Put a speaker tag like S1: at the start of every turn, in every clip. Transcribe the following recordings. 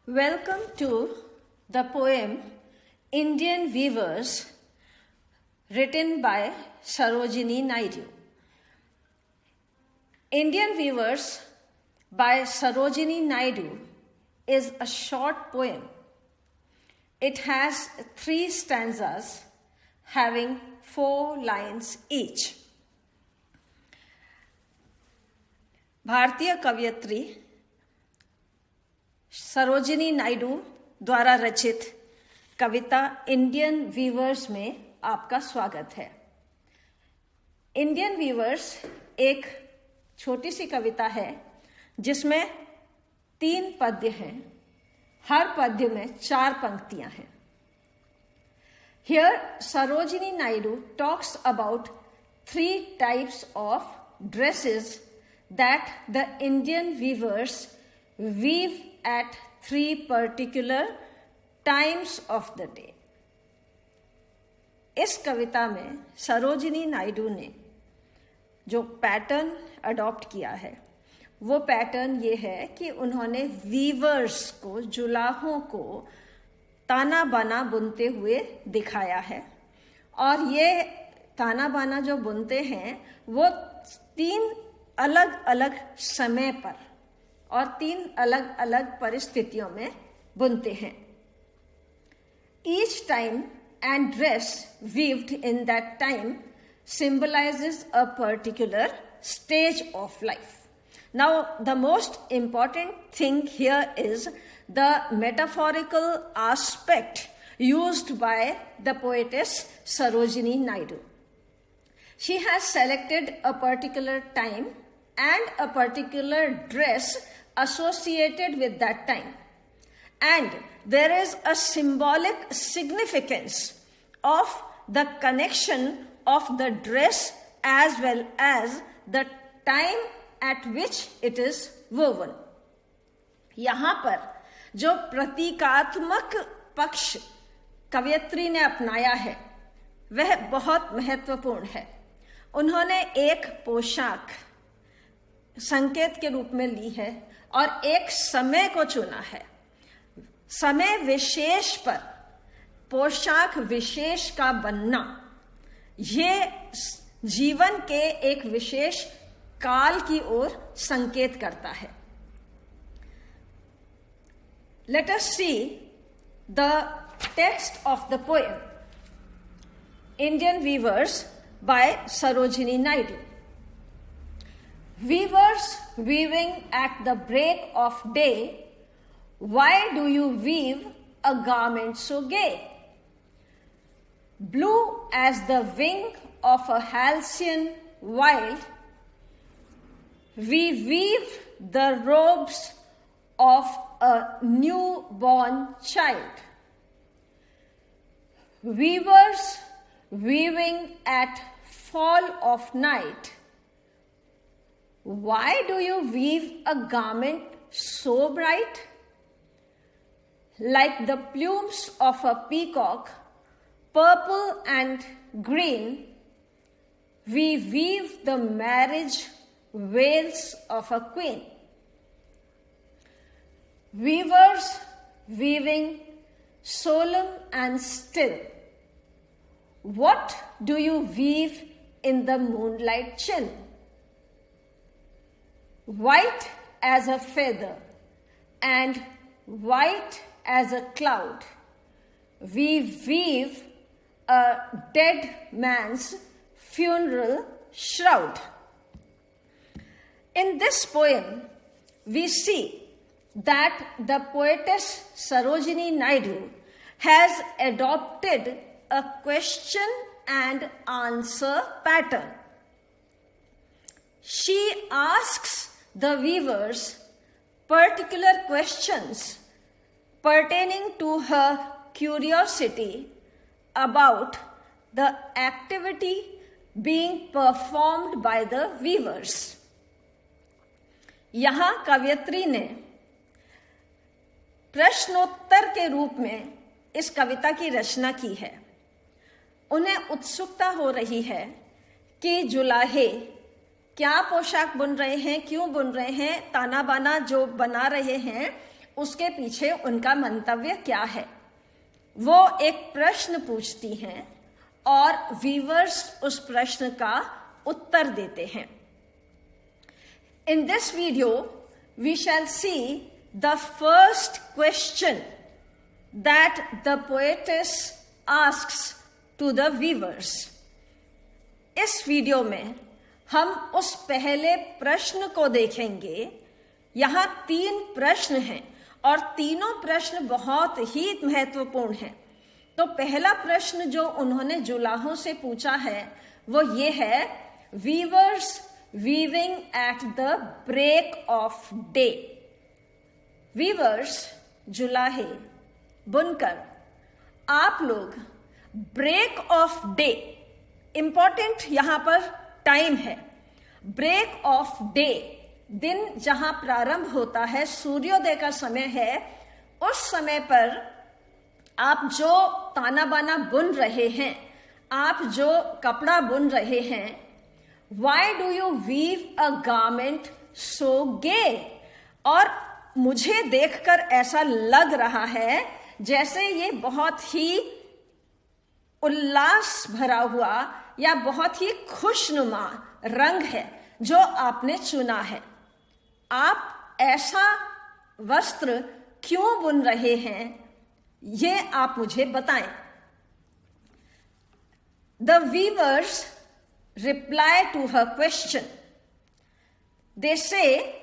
S1: Welcome to the poem Indian Weavers, written by Sarojini Naidu. Indian Weavers by Sarojini Naidu is a short poem. It has 3 stanzas having 4 lines each. भारतीय कवयित्री सरोजिनी नायडू द्वारा रचित कविता Indian viewers में आपका स्वागत है। Indian viewers एक छोटी सी कविता है जिसमें 3 पद्य हैं। हर पद्य में 4 पंक्तियां हैं। Here Sarojini Naidu talks about 3 types of dresses that the Indian weavers weave at 3 particular times of the day. इस कविता में सरोजिनी नायडू ने जो पैटर्न अडॉप्ट किया है वो पैटर्न ये है कि उन्होंने वीवर्स को, जुलाहों को ताना बाना बुनते हुए दिखाया है। और ये ताना बाना जो बुनते हैं वो 3 अलग अलग समय पर और 3 अलग अलग परिस्थितियों में बुनते हैं। Each time and dress weaved in that time symbolizes a particular stage of life. Now, the most important thing here is the metaphorical aspect used by the poetess Sarojini Naidu. She has selected a particular time and a particular dress associated with that time. And there is a symbolic significance of the connection of the dress as well as the time at which it is woven. यहाँ पर जो प्रतीकात्मक पक्ष कवयित्री ने अपनाया है वह बहुत महत्वपूर्ण है। उन्होंने एक पोशाक संकेत के रूप में ली है और एक समय को चुना है। समय विशेष पर पोशाक विशेष का बनना ये जीवन के एक विशेष काल की ओर संकेत करता है। Let us see the text of the poem Indian Weavers by Sarojini Naidu. Weavers weaving at the break of day, why do you weave a garment so gay? Blue as the wing of a halcyon wild, we weave the robes of a newborn child. Weavers weaving at fall of night, why do you weave a garment so bright? Like the plumes of a peacock, purple and green, we weave the marriage veils of a queen. Weavers weaving solemn and still, what do you weave in the moonlight chill? White as a feather and white as a cloud, we weave a dead man's funeral shroud. In this poem, we see that the poetess Sarojini Naidu has adopted a question and answer pattern. She asks the weavers particular questions pertaining to her curiosity about the activity being performed by the weavers. यहाँ कवयित्री ने प्रश्नोत्तर के रूप में इस कविता की रचना की है। उन्हें उत्सुकता हो रही है कि जुलाहे क्या पोशाक बुन रहे हैं, क्यों बुन रहे हैं, ताना बाना जो बना रहे हैं उसके पीछे उनका मंतव्य क्या है। वो एक प्रश्न पूछती हैं और वीवर्स उस प्रश्न का उत्तर देते हैं। In this video, we shall see the first question that the poetess asks to the weavers. इस वीडियो में हम उस पहले प्रश्न को देखेंगे। यहाँ 3 प्रश्न हैं और तीनों प्रश्न बहुत ही महत्वपूर्ण हैं। तो पहला प्रश्न जो उन्होंने जुलाहों से पूछा है वो ये है, weavers weaving at the break of day. Weavers, जुलाहे, बुनकर, आप लोग ब्रेक ऑफ डे, इंपॉर्टेंट यहां पर टाइम है। ब्रेक ऑफ डे, दिन जहां प्रारंभ होता है, सूर्योदय का समय है, उस समय पर आप जो ताना बाना बुन रहे हैं, आप जो कपड़ा बुन रहे हैं, why do you weave a garment so gay? और मुझे देखकर ऐसा लग रहा है जैसे ये बहुत ही उल्लास भरा हुआ या बहुत ही खुशनुमा रंग है जो आपने चुना है। आप ऐसा वस्त्र क्यों बुन रहे हैं, ये आप मुझे बताएं। The weavers reply to her question. They say,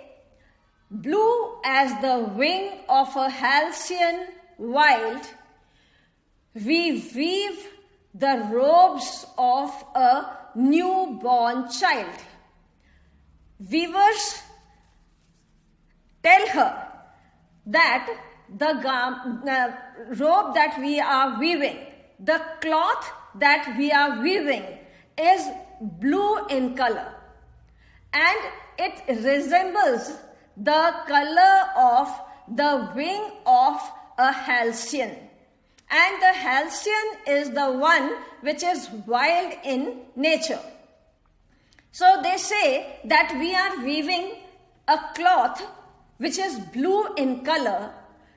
S1: blue as the wing of a halcyon wild, we weave the robes of a newborn child. Weavers tell her that the robe that we are weaving, the cloth that we are weaving is blue in color and it resembles the color of the wing of a halcyon, and the halcyon is the one which is wild in nature. So they say that we are weaving a cloth which is blue in color,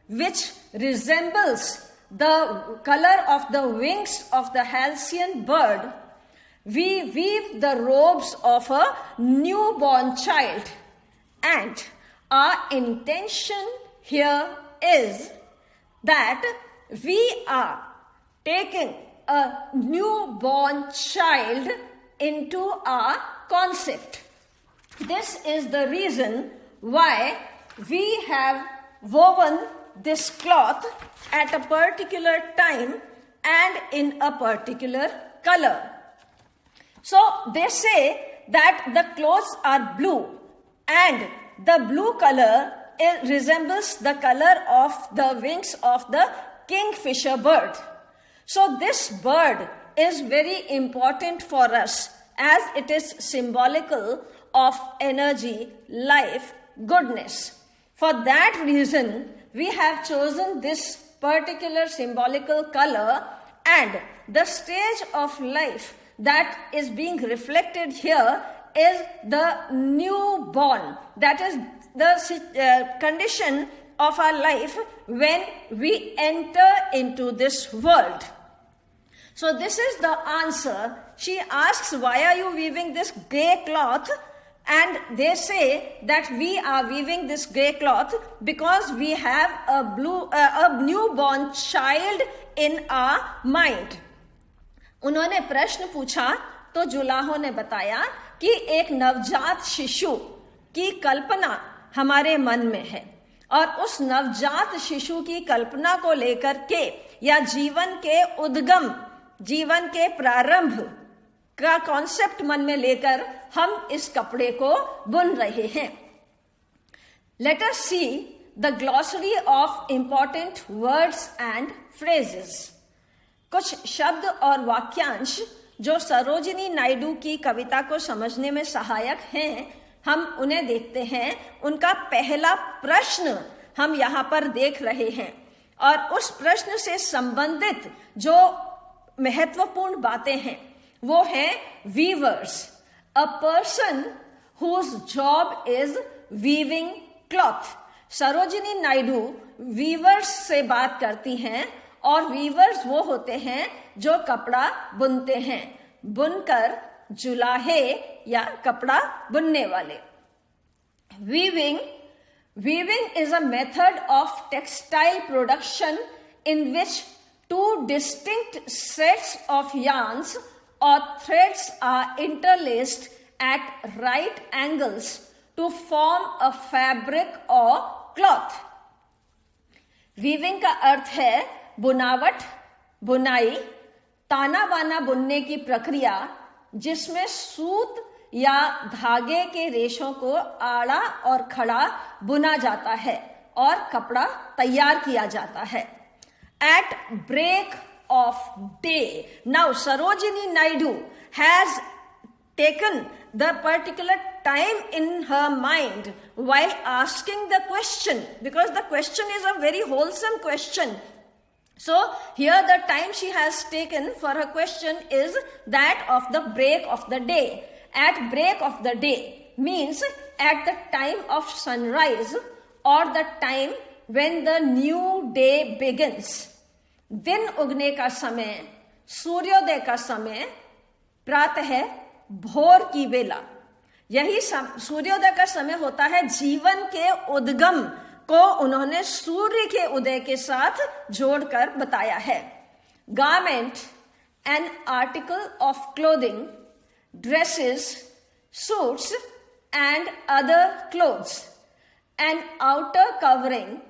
S1: which resembles the color of the wings of the halcyon bird. We weave the robes of a newborn child, and our intention here is that we are taking a newborn child into our concept. This is the reason why we have woven this cloth at a particular time and in a particular color. So they say that the clothes are blue and the blue color resembles the color of the wings of the kingfisher bird. So this bird is very important for us as it is symbolical of energy, life, goodness. For that reason, we have chosen this particular symbolical color, and the stage of life that is being reflected here is the newborn. That is the condition of our life when we enter into this world. So this is the answer. She asks, why are you weaving this grey cloth? And they say that we are weaving this grey cloth because we have a newborn child in our mind. उन्होंने प्रश्न पूछा तो जुलाहों ने बताया कि एक नवजात शिशु की कल्पना हमारे मन में है, और उस नवजात शिशु की कल्पना को लेकर के या जीवन के उद्गम, जीवन के प्रारंभ का कॉन्सेप्ट मन में लेकर हम इस कपड़े को बुन रहे हैं। Let us see the glossary of important words and phrases. कुछ शब्द और वाक्यांश जो सरोजिनी नायडू की कविता को समझने में सहायक हैं, हम उन्हें देखते हैं। उनका पहला प्रश्न हम यहाँ पर देख रहे हैं, और उस प्रश्न से संबंधित जो महत्वपूर्ण बातें हैं वो है weavers, a person whose job is weaving cloth. Sarojini Naidu weavers से बात करती हैं, और वीवर्स वो होते हैं जो कपड़ा बुनते हैं, बुनकर जुलाहे या कपड़ा बुनने वाले। Weaving is a method of textile production in which two distinct sets of yarns or threads are interlaced at right angles to form a fabric or cloth. Weaving का अर्थ है बुनावट, बुनाई, ताना बाना बुनने की प्रक्रिया जिसमें सूत या धागे के रेशों को आड़ा और खड़ा बुना जाता है और कपड़ा तैयार किया जाता है। At break of day, now Sarojini Naidu has taken the particular time in her mind while asking the question, because the question is a very wholesome question. So here the time she has taken for her question is that of the break of the day. At break of the day means at the time of sunrise or the time when the new day begins. दिन उगने का समय, सूर्योदय का समय, प्रातः भोर की बेला, यही सूर्योदय का समय होता है। जीवन के उद्गम को उन्होंने सूर्य के उदय के साथ जोड़कर बताया है। Garment, an article of clothing, dresses, suits and other clothes, an outer covering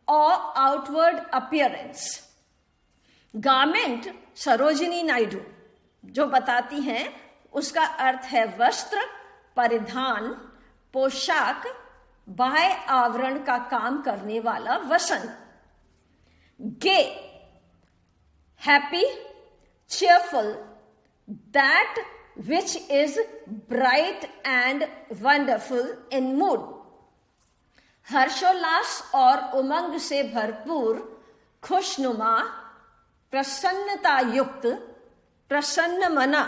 S1: or outward appearance. Garment Sarojini Naidu जो बताती हैं उसका अर्थ है वस्त्र, परिधान, पोशाक, बाह्य आवरण का काम करने वाला वसन। गे, happy, cheerful, that which is bright and wonderful in mood. हर्षोल्लास और उमंग से भरपूर, खुशनुमा, प्रसन्नता युक्त, प्रसन्न मना।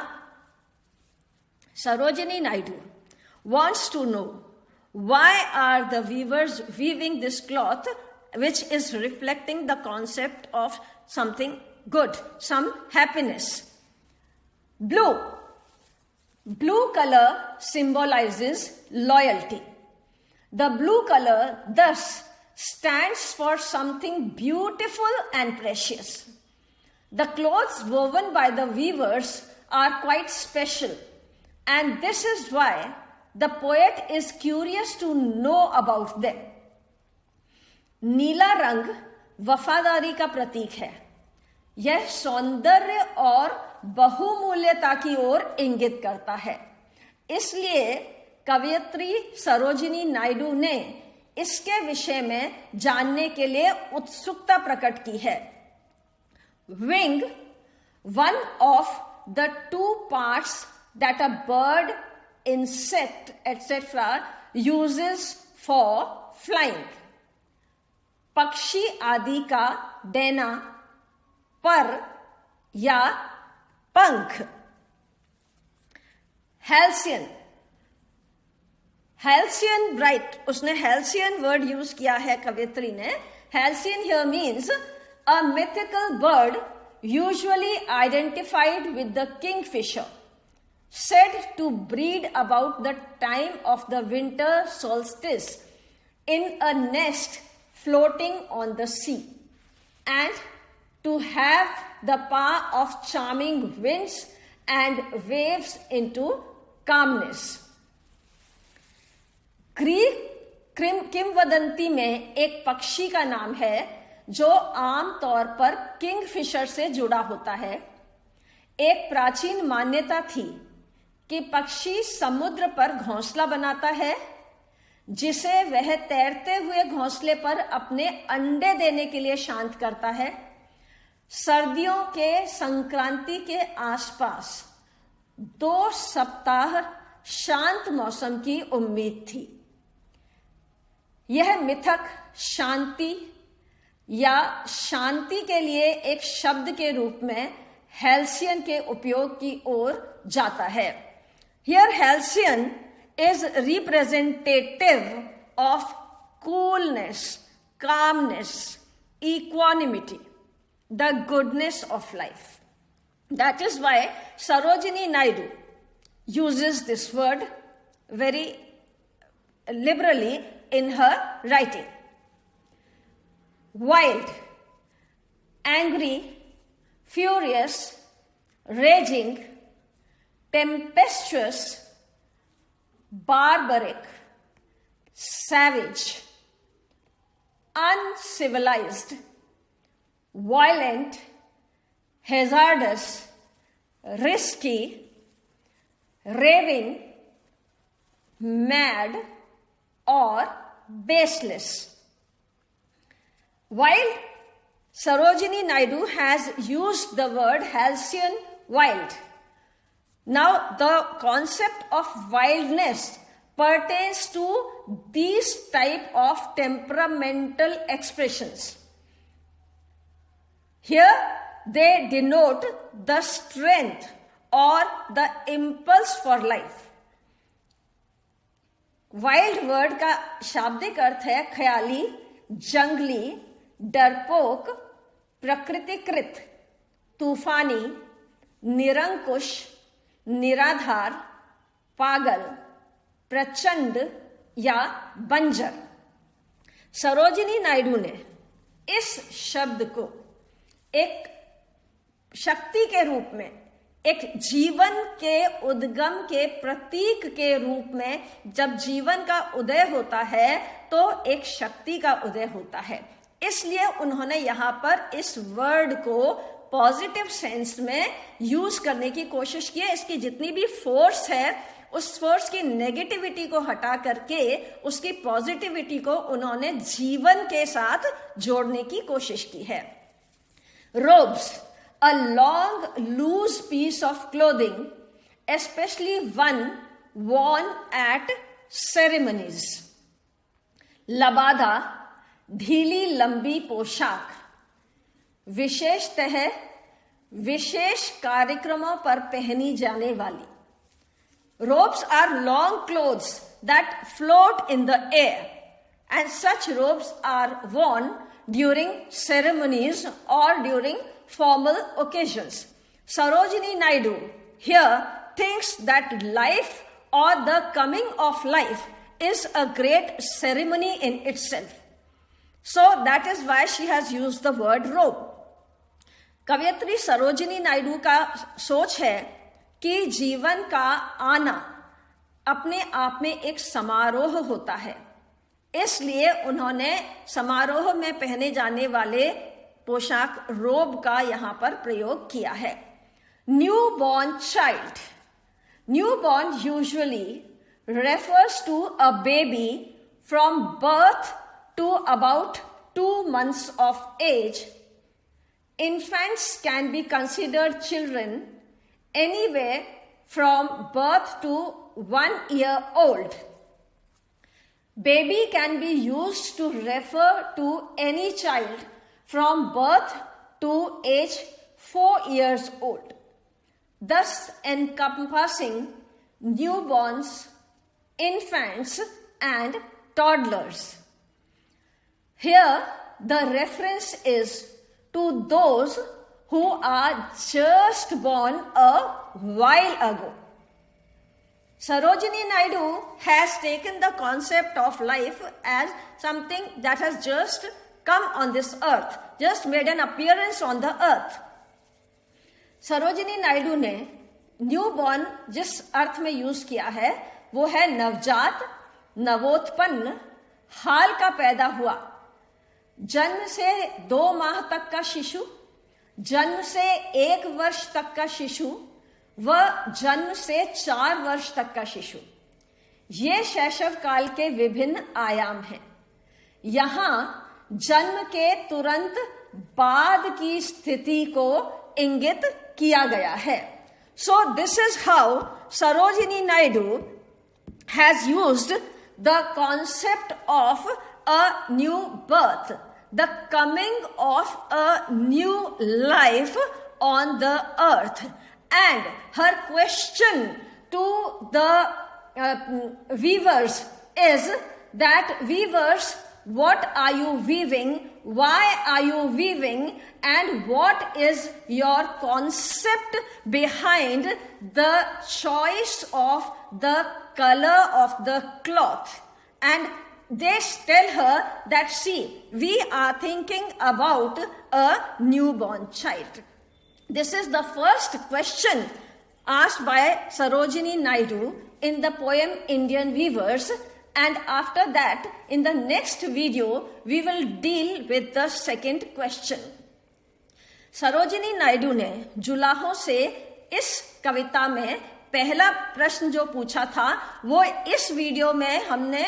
S1: Sarojini Naidu wants to know why are the weavers weaving this cloth which is reflecting the concept of something good, some happiness. Blue color symbolizes loyalty. The blue color thus stands for something beautiful and precious. The clothes woven by the weavers are quite special, and this is why the poet is curious to know about them. नीला रंग वफादारी का प्रतीक है। यह सौंदर्य और बहुमूल्यता की ओर इंगित करता है। इसलिए कवयित्री सरोजिनी नायडू ने इसके विषय में जानने के लिए उत्सुकता प्रकट की है। Wing, one of the two parts that a bird, insect, etc. uses for flying. पक्षी आदि का डैना, पर या पंख। Halcyon, Halcyon bright, उसने Halcyon वर्ड यूज किया है कवित्री ने। Halcyon here means a mythical bird usually identified with the kingfisher, said to breed about the time of the winter solstice in a nest floating on the sea, and to have the power of charming winds and waves into calmness. Greek किंवदंती में एक पक्षी का नाम है जो आमतौर पर किंगफिशर से जुड़ा होता है। एक प्राचीन मान्यता थी कि पक्षी समुद्र पर घोंसला बनाता है जिसे वह तैरते हुए घोंसले पर अपने अंडे देने के लिए शांत करता है। सर्दियों के संक्रांति के आसपास 2 सप्ताह शांत मौसम की उम्मीद थी। यह मिथक शांति या शांति के लिए एक शब्द के रूप में हेल्सियन के उपयोग की ओर जाता है। Here Halcyon is representative of coolness, calmness, equanimity, the goodness of life. That is why Sarojini Naidu uses this word very liberally in her writing. Wild, angry, furious, raging, tempestuous, barbaric, savage, uncivilized, violent, hazardous, risky, raving, mad, or baseless. While Sarojini Naidu has used the word halcyon, wild. Now, the concept of wildness pertains to these type of temperamental expressions. Here, they denote the strength or the impulse for life. Wild word का शाब्दिक अर्थ है ख्याली, जंगली, डरपोक, प्रकृतिकृत, तूफानी, निरंकुश, निराधार, पागल, प्रचंड या बंजर. सरोजिनी नायडू ने इस शब्द को एक शक्ति के रूप में, एक जीवन के उद्गम के प्रतीक के रूप में, जब जीवन का उदय होता है तो एक शक्ति का उदय होता है. इसलिए उन्होंने यहां पर इस वर्ड को पॉजिटिव सेंस में यूज करने की कोशिश की है. इसकी जितनी भी फोर्स है, उस फोर्स की नेगेटिविटी को हटा करके उसकी पॉजिटिविटी को उन्होंने जीवन के साथ जोड़ने की कोशिश की है. Ropes, a long loose piece of clothing, especially one worn at ceremonies. लबादा, ढीली लंबी पोशाक, विशेषतः विशेष कार्यक्रमों पर पहनी जाने वाली. Robes are long clothes that float in the air, and such robes are worn during ceremonies or during formal occasions. Sarojini Naidu here thinks that life or the coming of life is a great ceremony in itself. So that is why she has used the word robe. कवयित्री सरोजिनी नायडू का सोच है कि जीवन का आना अपने आप में एक समारोह होता है. इसलिए उन्होंने समारोह में पहने जाने वाले पोशाक रोब का यहां पर प्रयोग किया है. New born child. New born usually refers to a baby from birth to about 2 months of age. Infants can be considered children anywhere from birth to 1 year old. Baby can be used to refer to any child from birth to age 4 years old, thus encompassing newborns, infants, and toddlers. Here, the reference is to those who are just born a while ago. Sarojini Naidu has taken the concept of life as something that has just come on this earth, just made an appearance on the earth. Sarojini Naidu ने new born जिस अर्थ में use किया है वो है नवजात, नवोत्पन्न, हाल का पैदा हुआ, जन्म से 2 माह तक का शिशु, जन्म से 1 वर्ष तक का शिशु व जन्म से 4 वर्ष तक का शिशु. ये शैशव काल के विभिन्न आयाम हैं. यहां जन्म के तुरंत बाद की स्थिति को इंगित किया गया है. So this is how Sarojini Naidu has used the concept of a new birth, the coming of a new life on the earth. And her question to the weavers is that, weavers, what are you weaving, why are you weaving, and what is your concept behind the choice of the color of the cloth. And they tell her that, see, we are thinking about a newborn child. This is the first question asked by Sarojini Naidu in the poem Indian Weavers. And after that, in the next video, we will deal with the second question. Sarojini Naidu ने जुलाहों से इस कविता में पहला प्रश्न जो पूछा था वो इस वीडियो में हमने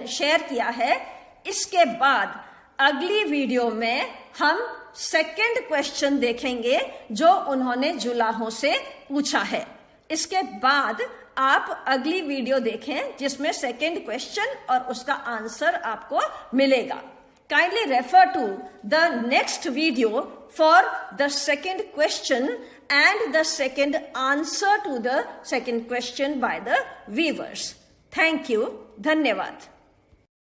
S1: शेयर किया है. इसके बाद अगली वीडियो में हम सेकंड क्वेश्चन देखेंगे जो उन्होंने जुलाहों से पूछा है. इसके बाद आप अगली वीडियो देखें जिसमें सेकंड क्वेश्चन और उसका आंसर आपको मिलेगा. Kindly refer to the next video for the second question and the second answer to the second question by the weavers. Thank you. Dhanyavad.